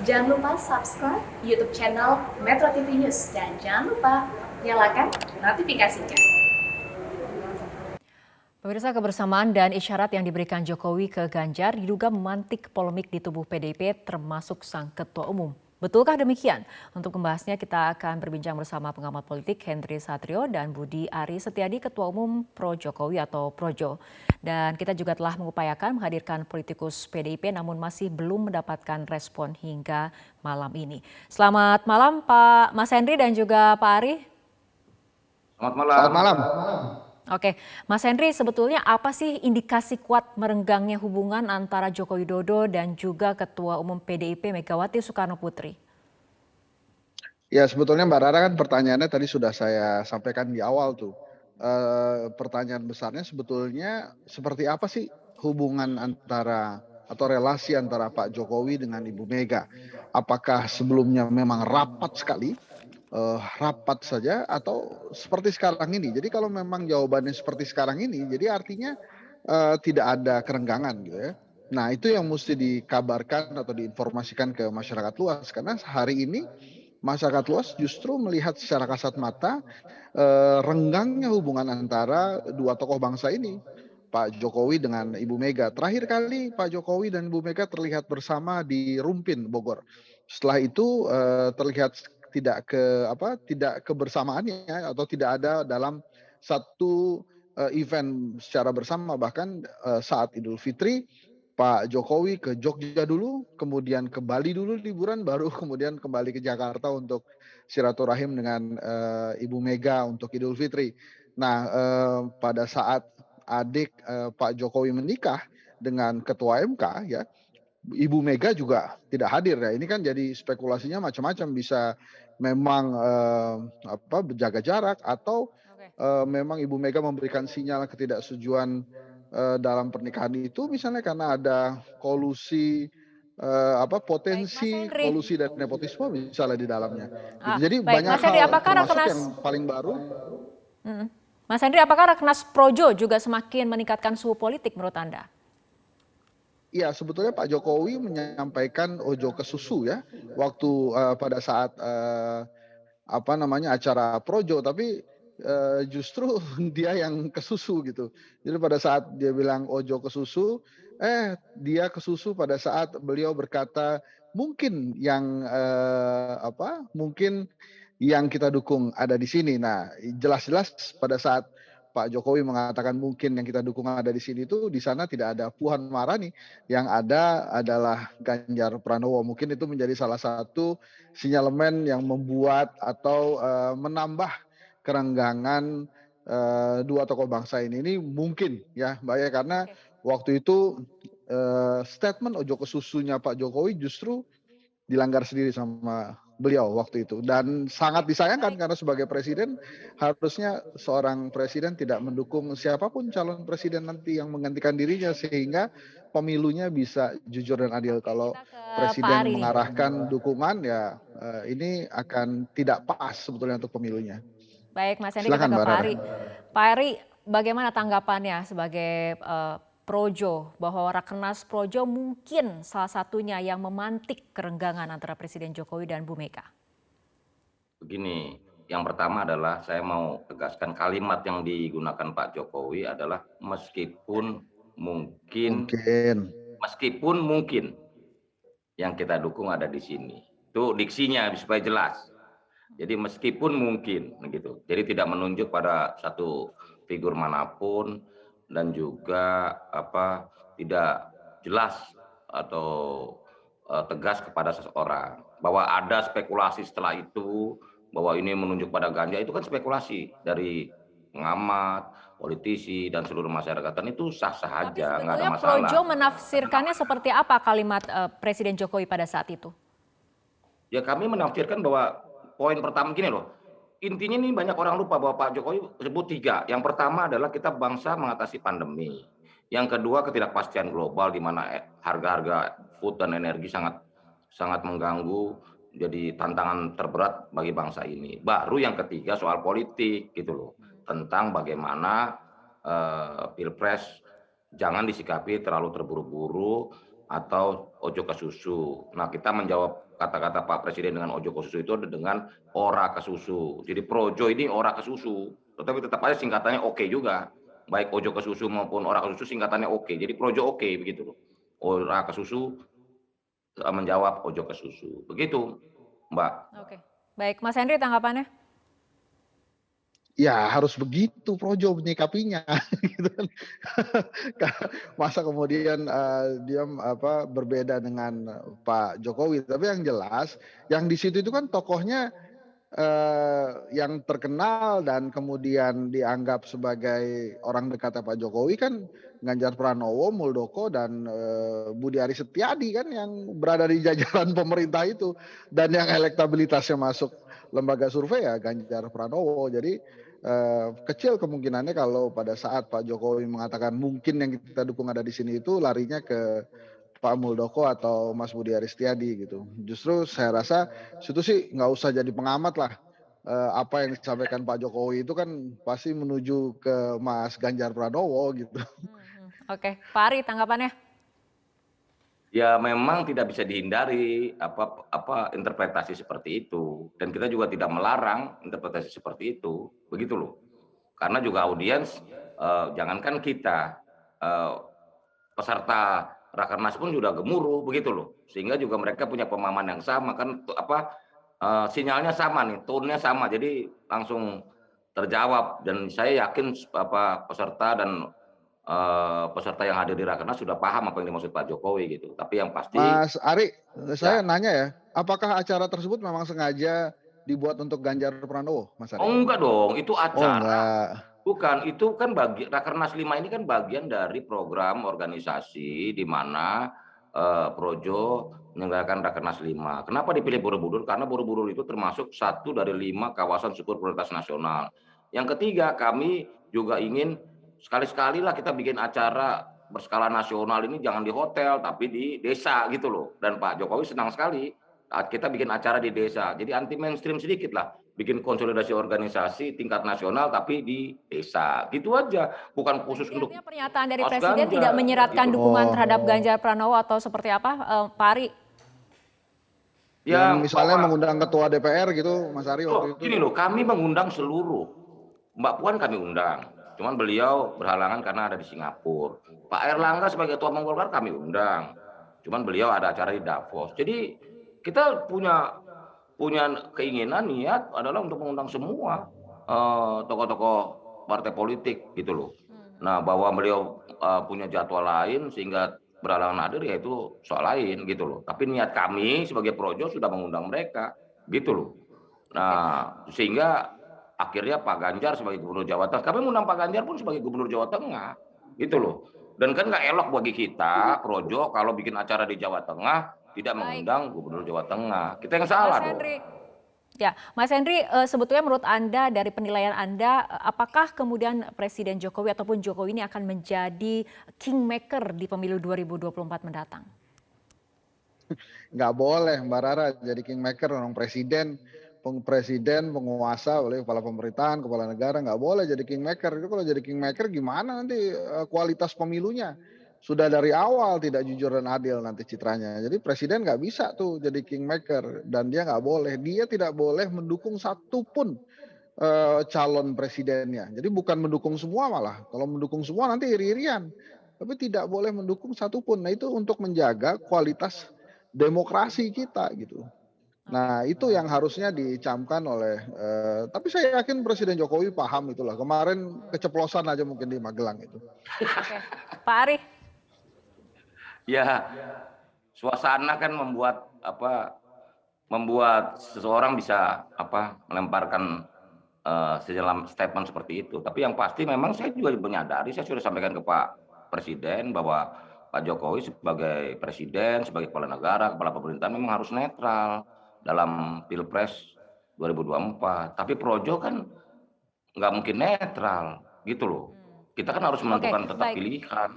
Jangan lupa subscribe YouTube channel Metro TV News dan jangan lupa nyalakan notifikasinya. Pemirsa, kebersamaan dan isyarat yang diberikan Jokowi ke Ganjar diduga memantik polemik di tubuh PDIP termasuk sang ketua umum. Betulkah demikian? Untuk membahasnya kita akan berbincang bersama pengamat politik Henry Satrio dan Budi Ari Setiadi, Ketua Umum Pro Jokowi atau Projo. Dan kita juga telah mengupayakan menghadirkan politikus PDIP namun masih belum mendapatkan respon hingga malam ini. Selamat malam Pak Mas Henry dan juga Pak Ari. Selamat malam. Selamat malam. Oke, Mas Henry, sebetulnya apa sih indikasi kuat merenggangnya hubungan antara Joko Widodo dan juga Ketua Umum PDIP Megawati Soekarno Putri? Ya, sebetulnya Mbak Rara kan pertanyaannya tadi sudah saya sampaikan di awal tuh. Pertanyaan besarnya sebetulnya seperti apa sih hubungan antara atau relasi antara Pak Jokowi dengan Ibu Mega? Apakah sebelumnya memang rapat sekali? Rapat saja atau seperti sekarang ini. Jadi kalau memang jawabannya seperti sekarang ini, jadi artinya tidak ada kerenggangan gitu ya. Nah itu yang mesti dikabarkan atau diinformasikan ke masyarakat luas, karena hari ini masyarakat luas justru melihat secara kasat mata renggangnya hubungan antara dua tokoh bangsa ini, Pak Jokowi dengan Ibu Mega. Terakhir kali Pak Jokowi dan Ibu Mega terlihat bersama di Rumpin, Bogor. Setelah itu terlihat tidak kebersamaannya atau tidak ada dalam satu event secara bersama. Bahkan saat Idul Fitri Pak Jokowi ke Jogja dulu, kemudian ke Bali dulu liburan, baru kemudian kembali ke Jakarta untuk silaturahim dengan Ibu Mega untuk Idul Fitri. Nah, pada saat adik Pak Jokowi menikah dengan Ketua MK ya, Ibu Mega juga tidak hadir ya. Ini kan jadi spekulasinya macam-macam, bisa memang berjaga jarak atau memang Ibu Mega memberikan sinyal ketidaksetujuan dalam pernikahan itu misalnya karena ada kolusi potensi kolusi dan nepotisme misalnya di dalamnya. Gitu. Jadi Baik, banyak Mas Henry, hal apakah termasuk Rakenas yang paling baru. Mas Henry, apakah Rakenas Projo juga semakin meningkatkan suhu politik menurut Anda? Iya, sebetulnya Pak Jokowi menyampaikan ojo ke susu ya waktu pada saat acara Projo, tapi justru dia yang ke susu gitu. Jadi pada saat dia bilang ojo ke susu, dia ke susu pada saat beliau berkata mungkin mungkin yang kita dukung ada di sini. Nah, jelas-jelas pada saat Pak Jokowi mengatakan mungkin yang kita dukung ada di sini itu, di sana tidak ada Puan Maharani, yang ada adalah Ganjar Pranowo. Mungkin itu menjadi salah satu sinyalemen yang membuat atau menambah kerenggangan dua tokoh bangsa ini. Ini mungkin ya Mbak ya, karena waktu itu statement ojo ke susunya Pak Jokowi justru dilanggar sendiri sama beliau waktu itu, dan sangat disayangkan karena sebagai presiden harusnya seorang presiden tidak mendukung siapapun calon presiden nanti yang menggantikan dirinya, sehingga pemilunya bisa jujur dan adil. Kalau presiden mengarahkan dukungan ya ini akan tidak pas sebetulnya untuk pemilunya. Baik, Mas Henry, kita ke Pak Ari. Pak Ari, bagaimana tanggapannya sebagai Projo bahwa Rakenas Projo mungkin salah satunya yang memantik kerenggangan antara Presiden Jokowi dan Bu Mega? Begini, yang pertama adalah saya mau tegaskan kalimat yang digunakan Pak Jokowi adalah meskipun mungkin yang kita dukung ada di sini. Itu diksinya supaya jelas. Jadi meskipun mungkin gitu. Jadi tidak menunjuk pada satu figur manapun dan juga tidak jelas atau tegas kepada seseorang bahwa ada spekulasi setelah itu bahwa ini menunjuk pada Ganjar, itu kan spekulasi dari pengamat, politisi dan seluruh masyarakat, dan itu sah-sah aja, nggak ada masalah. Projo menafsirkannya seperti apa kalimat Presiden Jokowi pada saat itu? Ya kami menafsirkan bahwa poin pertama gini loh, intinya ini banyak orang lupa bahwa Pak Jokowi sebut 3. Yang pertama adalah kita bangsa mengatasi pandemi. Yang kedua ketidakpastian global di mana harga-harga food dan energi sangat mengganggu, jadi tantangan terberat bagi bangsa ini. Baru yang ketiga soal politik gitu loh, tentang bagaimana Pilpres jangan disikapi terlalu terburu-buru atau ojo ke susu. Nah, kita menjawab kata-kata Pak Presiden dengan ojo ke susu itu dengan ora ke susu. Jadi projo ini ora ke susu, tetapi tetap aja singkatannya oke juga. Baik ojo ke susu maupun ora ke susu singkatannya oke. Jadi projo oke begitu loh. Ora ke susu menjawab ojo ke susu. Begitu, Mbak. Oke. Baik, Mas Henry tanggapannya? Ya harus begitu Projo menyikapinya gitu kan. Masa kemudian dia berbeda dengan Pak Jokowi. Tapi yang jelas yang di situ itu kan tokohnya yang terkenal dan kemudian dianggap sebagai orang dekat Pak Jokowi kan Ganjar Pranowo, Muldoko dan Budi Aris Setiadi kan yang berada di jajaran pemerintah itu, dan yang elektabilitasnya masuk lembaga survei ya Ganjar Pranowo. Jadi kecil kemungkinannya kalau pada saat Pak Jokowi mengatakan mungkin yang kita dukung ada di sini itu larinya ke Pak Muldoko atau Mas Budi Aris Setiadi gitu. Justru saya rasa situ sih nggak usah jadi pengamat lah. Apa yang disampaikan Pak Jokowi itu kan pasti menuju ke Mas Ganjar Pranowo gitu. Oke, Pak Ari tanggapannya? Ya memang tidak bisa dihindari apa interpretasi seperti itu, dan kita juga tidak melarang interpretasi seperti itu, begitu loh. Karena juga audiens, jangankan kita, peserta Rakernas pun sudah gemuruh begitu loh, sehingga juga mereka punya pemahaman yang sama kan, sinyalnya sama nih, tone-nya sama, jadi langsung terjawab. Dan saya yakin peserta dan peserta yang hadir di Rakernas sudah paham apa yang dimaksud Pak Jokowi gitu. Tapi yang pasti, Mas Ari, saya ya, nanya ya, apakah acara tersebut memang sengaja dibuat untuk Ganjar Pranowo, Mas Ari? oh enggak dong, itu Oh acara. enggak. Bukan, itu kan Rakernas 5 ini kan bagian dari program organisasi di mana Projo menyelenggarakan Rakernas 5. Kenapa dipilih Borobudur? Karena Borobudur itu termasuk satu dari 5 kawasan super prioritas nasional. Yang ketiga, kami juga ingin sekali-sekali lah kita bikin acara berskala nasional ini jangan di hotel tapi di desa gitu loh. Dan Pak Jokowi senang sekali kita bikin acara di desa. Jadi anti mainstream sedikit lah. Bikin konsolidasi organisasi tingkat nasional tapi di desa. Gitu aja. Bukan khusus untuk Artinya pernyataan dari Mas Presiden Ganjar, tidak menyeratkan gitu loh. dukungan terhadap Oh. Ganjar Pranowo atau seperti apa, Pak Ari? Ya, Dan misalnya bahwa- mengundang ketua DPR gitu, Mas Ari waktu itu. Gini loh, kami mengundang seluruh. Mbak Puan kami undang. Cuman beliau berhalangan karena ada di Singapura. Pak Erlangga sebagai ketua Umum Golkar kami undang. Cuman beliau ada acara di Davos. Jadi kita punya keinginan, niat adalah untuk mengundang semua tokoh-tokoh partai politik gitu loh. Nah, bahwa beliau punya jadwal lain sehingga berhalangan hadir ya itu soal lain gitu loh. Tapi niat kami sebagai Projo sudah mengundang mereka gitu loh. Nah, sehingga akhirnya Pak Ganjar sebagai Gubernur Jawa Tengah, kami mengundang Pak Ganjar pun sebagai Gubernur Jawa Tengah gitu loh. Dan kan nggak elok bagi kita Projo kalau bikin acara di Jawa Tengah tidak mengundang Gubernur Jawa Tengah. Kita yang salah Mas dong. Henry. Ya, Mas Henry, sebetulnya menurut Anda, dari penilaian Anda, apakah kemudian Presiden Jokowi ataupun Jokowi ini akan menjadi kingmaker di pemilu 2024 mendatang? Nggak boleh Mbak Rara jadi kingmaker, orang presiden, penguasa oleh kepala pemerintahan, kepala negara, nggak boleh jadi kingmaker. Itu kalau jadi kingmaker gimana nanti kualitas pemilunya? Sudah dari awal tidak jujur dan adil nanti citranya. Jadi presiden nggak bisa tuh jadi kingmaker, dan dia nggak boleh, dia tidak boleh mendukung satupun calon presidennya. Jadi bukan mendukung semua malah. Kalau mendukung semua nanti iri-irian. Tapi tidak boleh mendukung satupun. Nah itu untuk menjaga kualitas demokrasi kita gitu. Nah itu yang harusnya dicamkan oleh. Tapi saya yakin Presiden Jokowi paham itulah. Kemarin keceplosan aja mungkin di Magelang itu. Oke. Pak Ari. Ya, suasana kan membuat seseorang bisa melemparkan sejalan statement seperti itu. Tapi yang pasti memang saya juga menyadari, saya sudah sampaikan ke Pak Presiden bahwa Pak Jokowi sebagai presiden, sebagai kepala negara, kepala pemerintahan memang harus netral dalam Pilpres 2024. Tapi Projo kan nggak mungkin netral, gitu loh. Kita kan harus menentukan tetap pilihan.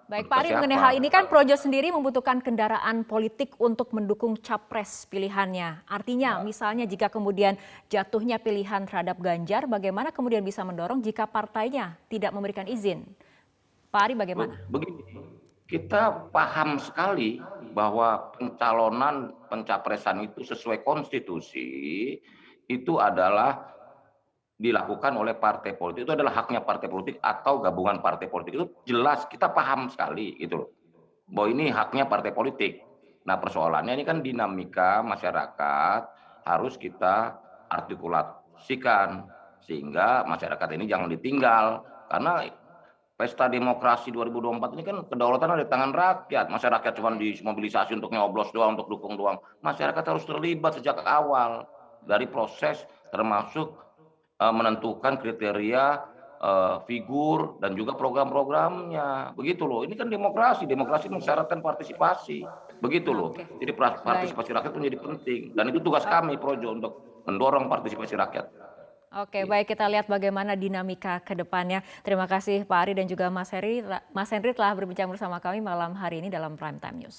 Baik Pak Ari, mengenai hal ini kan Projo sendiri membutuhkan kendaraan politik untuk mendukung capres pilihannya. Artinya misalnya jika kemudian jatuhnya pilihan terhadap Ganjar, bagaimana kemudian bisa mendorong jika partainya tidak memberikan izin? Pak Ari bagaimana? Begini, kita paham sekali bahwa pencalonan pencapresan itu sesuai konstitusi itu adalah dilakukan oleh partai politik, itu adalah haknya partai politik atau gabungan partai politik, itu jelas kita paham sekali gitu loh, bahwa ini haknya partai politik. Nah persoalannya ini kan dinamika masyarakat harus kita artikulasikan sehingga masyarakat ini jangan ditinggal, karena pesta demokrasi 2024 ini kan kedaulatan ada di tangan rakyat. Masyarakat cuma dimobilisasi untuk nyoblos doang, untuk dukung doang. Masyarakat harus terlibat sejak awal dari proses, termasuk menentukan kriteria figur dan juga program-programnya. Begitu loh. Ini kan demokrasi. Demokrasi mensyaratkan partisipasi. Begitu loh. Oke, Jadi baik. partisipasi rakyat itu menjadi penting. Dan itu tugas kami Projo untuk mendorong partisipasi rakyat. Oke, baik, kita lihat bagaimana dinamika ke depannya. Terima kasih Pak Ari dan juga Mas Henry telah berbincang bersama kami malam hari ini dalam Prime Time News.